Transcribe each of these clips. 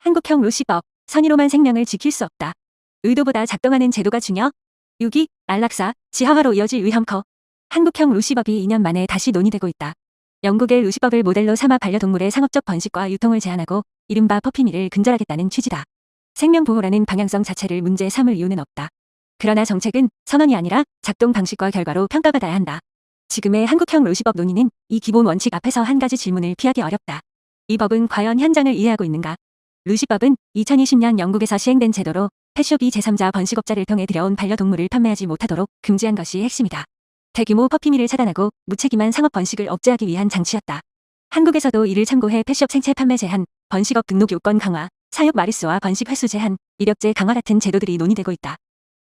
한국형 루시법, 선의로만 생명을 지킬 수 없다. 의도보다 작동하는 제도가 중요. 6위, 안락사, 지하화로 이어질 위험커. 한국형 루시법이 2년 만에 다시 논의되고 있다. 영국의 루시법을 모델로 삼아 반려동물의 상업적 번식과 유통을 제한하고 이른바 퍼피미를 근절하겠다는 취지다. 생명보호라는 방향성 자체를 문제 삼을 이유는 없다. 그러나 정책은 선언이 아니라 작동 방식과 결과로 평가받아야 한다. 지금의 한국형 루시법 논의는 이 기본 원칙 앞에서 한 가지 질문을 피하기 어렵다. 이 법은 과연 현장을 이해하고 있는가? 루시법은 2020년 영국에서 시행된 제도로 펫숍이 제3자 번식업자를 통해 들여온 반려동물을 판매하지 못하도록 금지한 것이 핵심이다. 대규모 퍼피미를 차단하고 무책임한 상업 번식을 억제하기 위한 장치였다. 한국에서도 이를 참고해 펫숍 생체 판매 제한, 번식업 등록 요건 강화, 사육 마리수와 번식 횟수 제한, 이력제 강화 같은 제도들이 논의되고 있다.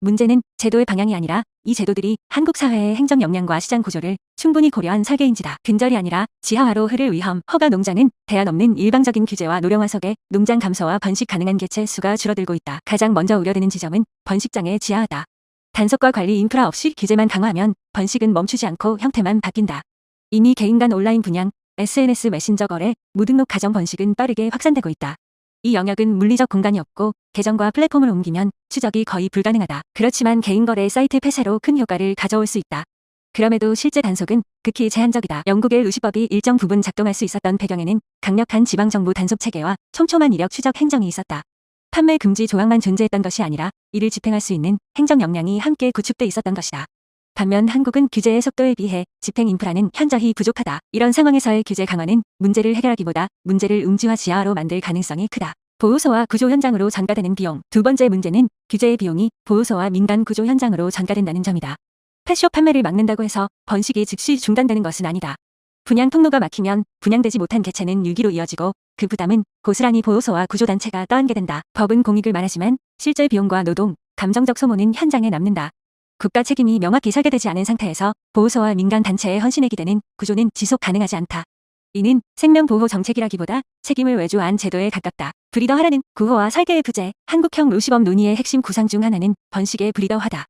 문제는 제도의 방향이 아니라 이 제도들이 한국 사회의 행정 역량과 시장 구조를 충분히 고려한 설계인지다. 근절이 아니라 지하화로 흐를 위험. 허가 농장은 대안 없는 일방적인 규제와 노령화 속에 농장 감소와 번식 가능한 개체 수가 줄어들고 있다. 가장 먼저 우려되는 지점은 번식장의 지하화다. 단속과 관리 인프라 없이 규제만 강화하면 번식은 멈추지 않고 형태만 바뀐다. 이미 개인 간 온라인 분양, SNS 메신저 거래, 무등록 가정 번식은 빠르게 확산되고 있다. 이 영역은 물리적 공간이 없고 계정과 플랫폼을 옮기면 추적이 거의 불가능하다. 그렇지만 개인 거래 사이트 폐쇄로 큰 효과를 가져올 수 있다. 그럼에도 실제 단속은 극히 제한적이다. 영국의 루시법이 일정 부분 작동할 수 있었던 배경에는 강력한 지방정부 단속 체계와 촘촘한 이력 추적 행정이 있었다. 판매 금지 조항만 존재했던 것이 아니라 이를 집행할 수 있는 행정 역량이 함께 구축돼 있었던 것이다. 반면 한국은 규제의 속도에 비해 집행 인프라는 현저히 부족하다. 이런 상황에서의 규제 강화는 문제를 해결하기보다 문제를 음지화 지하화로 만들 가능성이 크다. 보호소와 구조 현장으로 전가되는 비용. 두 번째 문제는 규제의 비용이 보호소와 민간 구조 현장으로 전가된다는 점이다. 펫숍 판매를 막는다고 해서 번식이 즉시 중단되는 것은 아니다. 분양 통로가 막히면 분양되지 못한 개체는 유기로 이어지고 그 부담은 고스란히 보호소와 구조단체가 떠안게 된다. 법은 공익을 말하지만 실제 비용과 노동, 감정적 소모는 현장에 남는다. 국가 책임이 명확히 설계되지 않은 상태에서 보호소와 민간 단체의 헌신에 기대는 구조는 지속 가능하지 않다. 이는 생명보호 정책이라기보다 책임을 외주화한 제도에 가깝다. 브리더화라는 구호와 설계의 부재. 한국형 루시법 논의의 핵심 구상 중 하나는 번식의 브리더화다.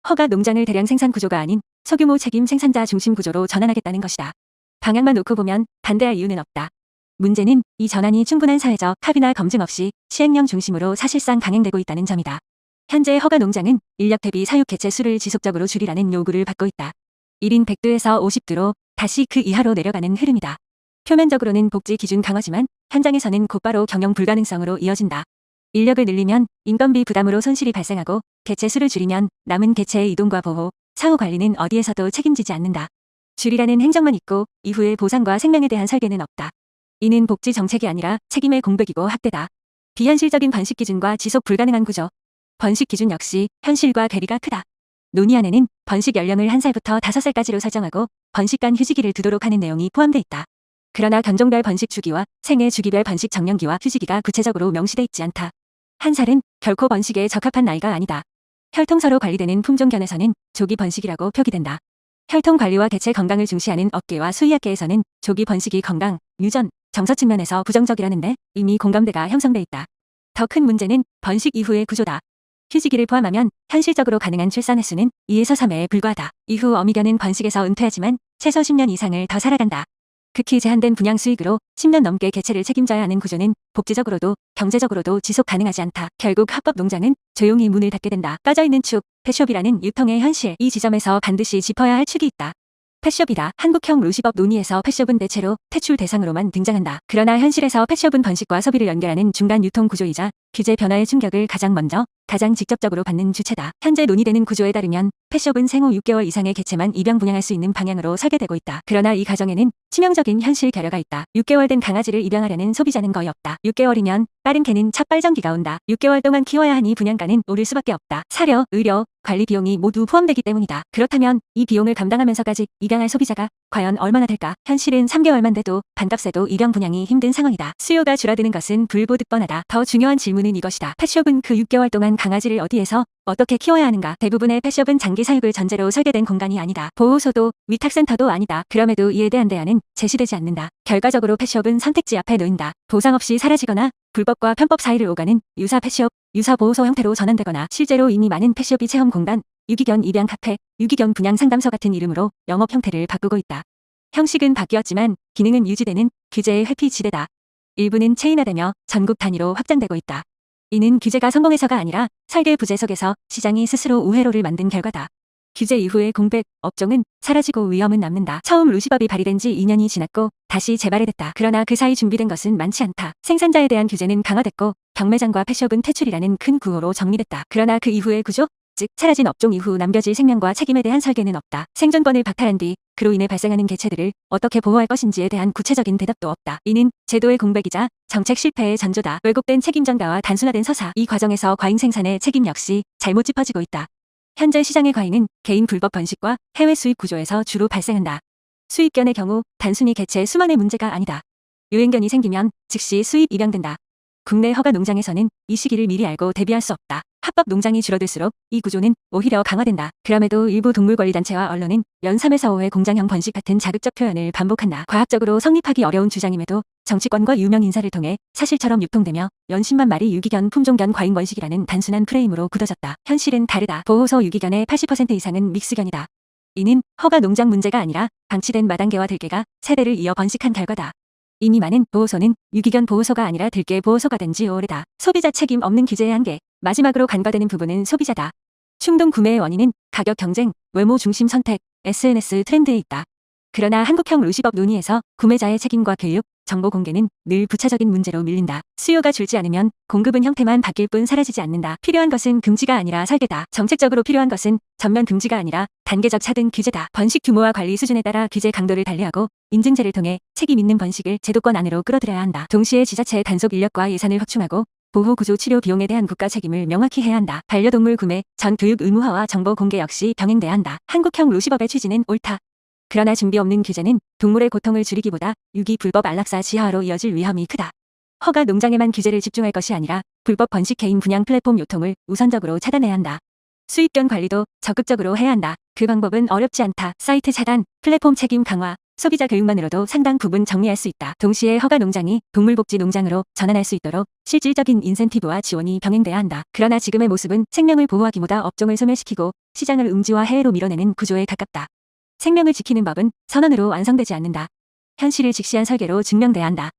허가 농장을 대량 생산 구조가 아닌 소규모 책임 생산자 중심 구조로 전환하겠다는 것이다. 방향만 놓고 보면 반대할 이유는 없다. 문제는 이 전환이 충분한 사회적 합의나 검증 없이 시행령 중심으로 사실상 강행되고 있다는 점이다. 현재 허가 농장은 인력 대비 사육 개체 수를 지속적으로 줄이라는 요구를 받고 있다. 1인 100두에서 50두로 다시 그 이하로 내려가는 흐름이다. 표면적으로는 복지 기준 강화지만 현장에서는 곧바로 경영 불가능성으로 이어진다. 인력을 늘리면 인건비 부담으로 손실이 발생하고 개체 수를 줄이면 남은 개체의 이동과 보호, 사후 관리는 어디에서도 책임지지 않는다. 줄이라는 행정만 있고 이후의 보상과 생명에 대한 설계는 없다. 이는 복지 정책이 아니라 책임의 공백이고 학대다. 비현실적인 번식 기준과 지속 불가능한 구조. 번식 기준 역시 현실과 괴리가 크다. 논의안에는 번식 연령을 1살부터 5살까지로 설정하고 번식간 휴지기를 두도록 하는 내용이 포함돼 있다. 그러나 견종별 번식 주기와 생애 주기별 번식 정년기와 휴지기가 구체적으로 명시돼 있지 않다. 1살은 결코 번식에 적합한 나이가 아니다. 혈통서로 관리되는 품종견에서는 조기 번식이라고 표기된다. 혈통 관리와 개체 건강을 중시하는 업계와 수의학계에서는 조기 번식이 건강, 유전, 정서 측면에서 부정적이라는데 이미 공감대가 형성돼 있다. 더 큰 문제는 번식 이후의 구조다. 휴지기를 포함하면 현실적으로 가능한 출산 횟수는 2에서 3회에 불과하다. 이후 어미견은 번식에서 은퇴하지만 최소 10년 이상을 더 살아간다. 극히 제한된 분양 수익으로 10년 넘게 개체를 책임져야 하는 구조는 복지적으로도 경제적으로도 지속 가능하지 않다. 결국 합법 농장은 조용히 문을 닫게 된다. 꺼져있는 축, 펫숍이라는 유통의 현실. 이 지점에서 반드시 짚어야 할 축이 있다. 펫숍이다. 한국형 루시법 논의에서 펫숍은 대체로 퇴출 대상으로만 등장한다. 그러나 현실에서 펫숍은 번식과 소비를 연결하는 중간 유통 구조이자 규제 변화의 충격을 가장 먼저, 가장 직접적으로 받는 주체다. 현재 논의되는 구조에 따르면 펫숍은 생후 6개월 이상의 개체만 입양 분양할 수 있는 방향으로 설계되고 있다. 그러나 이 과정에는 치명적인 현실 결여가 있다. 6개월 된 강아지를 입양하려는 소비자는 거의 없다. 6개월이면 빠른 개는 첫 빨정기가 온다. 6개월 동안 키워야 하니 분양가는 오를 수밖에 없다. 사료, 의료, 관리 비용이 모두 포함되기 때문이다. 그렇다면 이 비용을 감당하면서까지 입양할 소비자가 과연 얼마나 될까? 현실은 3개월만 돼도 반값에도 입양 분양이 힘든 상황이다. 수요가 줄어드는 것은 불보듯 뻔하다. 더 중요한 질문은 이것이다. 펫숍은 그 6개월 동안 강아지를 어디에서 어떻게 키워야 하는가? 대부분의 펫숍은 장기 사육을 전제로 설계된 공간이 아니다. 보호소도 위탁센터도 아니다. 그럼에도 이에 대한 대안은 제시되지 않는다. 결과적으로 펫숍은 선택지 앞에 놓인다. 보상 없이 사라지거나 불법과 편법 사이를 오가는 유사 펫숍, 유사 보호소 형태로 전환되거나 실제로 이미 많은 펫숍이 체험 공간, 유기견 입양 카페, 유기견 분양 상담소 같은 이름으로 영업 형태를 바꾸고 있다. 형식은 바뀌었지만 기능은 유지되는 규제의 회피 지대다. 일부는 체인화되며 전국 단위로 확장되고 있다. 이는 규제가 성공해서가 아니라 설계 부재석에서 시장이 스스로 우회로를 만든 결과다. 규제 이후의 공백, 업종은 사라지고 위험은 남는다. 처음 루시법이 발의된 지 2년이 지났고 다시 재발의됐다. 그러나 그 사이 준비된 것은 많지 않다. 생산자에 대한 규제는 강화됐고 경매장과 폐업은 퇴출이라는 큰 구호로 정리됐다. 그러나 그 이후의 구조, 즉 사라진 업종 이후 남겨질 생명과 책임에 대한 설계는 없다. 생존권을 박탈한 뒤 그로 인해 발생하는 개체들을 어떻게 보호할 것인지에 대한 구체적인 대답도 없다. 이는 제도의 공백이자 정책 실패의 전조다. 왜곡된 책임 전가와 단순화된 서사, 이 과정에서 과잉 생산의 책임 역시 잘못 짚어지고 있다. 현재 시장의 과잉은 개인 불법 번식과 해외 수입 구조에서 주로 발생한다. 수입견의 경우 단순히 개체 수만의 문제가 아니다. 유행견이 생기면 즉시 수입 입양된다. 국내 허가 농장에서는 이 시기를 미리 알고 대비할 수 없다. 합법 농장이 줄어들수록 이 구조는 오히려 강화된다. 그럼에도 일부 동물권리단체와 언론은 연 3에서 5회 공장형 번식 같은 자극적 표현을 반복한다. 과학적으로 성립하기 어려운 주장임에도 정치권과 유명 인사를 통해 사실처럼 유통되며 연 10만 마리 유기견 품종견 과잉 번식이라는 단순한 프레임으로 굳어졌다. 현실은 다르다. 보호소 유기견의 80% 이상은 믹스견이다. 이는 허가 농장 문제가 아니라 방치된 마당개와 들개가 세대를 이어 번식한 결과다. 이미 많은 보호소는 유기견 보호소가 아니라 들개 보호소가 된 지 오래다. 소비자 책임 없는 규제의 한계. 마지막으로 간과되는 부분은 소비자다. 충동 구매의 원인은 가격 경쟁, 외모 중심 선택, SNS 트렌드에 있다. 그러나 한국형 루시법 논의에서 구매자의 책임과 교육, 정보 공개는 늘 부차적인 문제로 밀린다. 수요가 줄지 않으면 공급은 형태만 바뀔 뿐 사라지지 않는다. 필요한 것은 금지가 아니라 설계다. 정책적으로 필요한 것은 전면 금지가 아니라 단계적 차등 규제다. 번식 규모와 관리 수준에 따라 규제 강도를 달리하고 인증제를 통해 책임 있는 번식을 제도권 안으로 끌어들여야 한다. 동시에 지자체의 단속 인력과 예산을 확충하고 보호구조 치료 비용에 대한 국가 책임을 명확히 해야 한다. 반려동물 구매, 전 교육 의무화와 정보 공개 역시 병행돼야 한다. 한국형 루시법의 취지는 옳다. 그러나 준비 없는 규제는 동물의 고통을 줄이기보다 유기 불법 안락사 지하화로 이어질 위험이 크다. 허가 농장에만 규제를 집중할 것이 아니라 불법 번식 개인 분양 플랫폼 요통을 우선적으로 차단해야 한다. 수입견 관리도 적극적으로 해야 한다. 그 방법은 어렵지 않다. 사이트 차단, 플랫폼 책임 강화, 소비자 교육만으로도 상당 부분 정리할 수 있다. 동시에 허가 농장이 동물복지 농장으로 전환할 수 있도록 실질적인 인센티브와 지원이 병행돼야 한다. 그러나 지금의 모습은 생명을 보호하기보다 업종을 소멸시키고 시장을 음지와 해외로 밀어내는 구조에 가깝다. 생명을 지키는 법은 선언으로 완성되지 않는다. 현실을 직시한 설계로 증명돼야 한다.